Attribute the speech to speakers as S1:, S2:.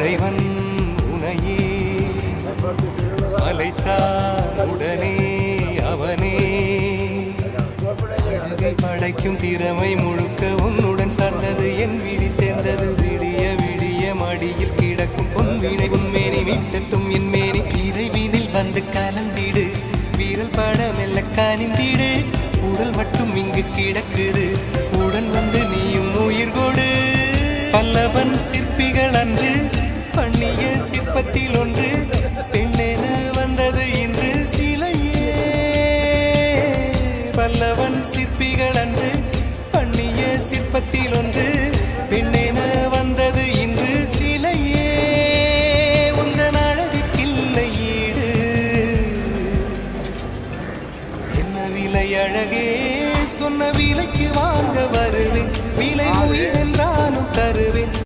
S1: இறைவன் உனையே அழைத்தான் உடனே அவனே அழகை படைக்கும் திறமை முழுக்க உன்னுடன் சார்ந்தது என் விழி சேர்ந்தது விடிய விடிய மடியில் கிடக்கும் பொன்வினை உன்மேனி மீட்டட்டும் என் மேனி இறைவினில் வந்து கலந்திடு வீரல் பட மெல்ல காணிந்திடு உடல் மட்டும் இங்கு கிடக்குது உடன் வந்து நீயும் உயிர் கொடு பல்லவன் சிற்பிகள் அன்று பண்ணிய சிற்பத்தில்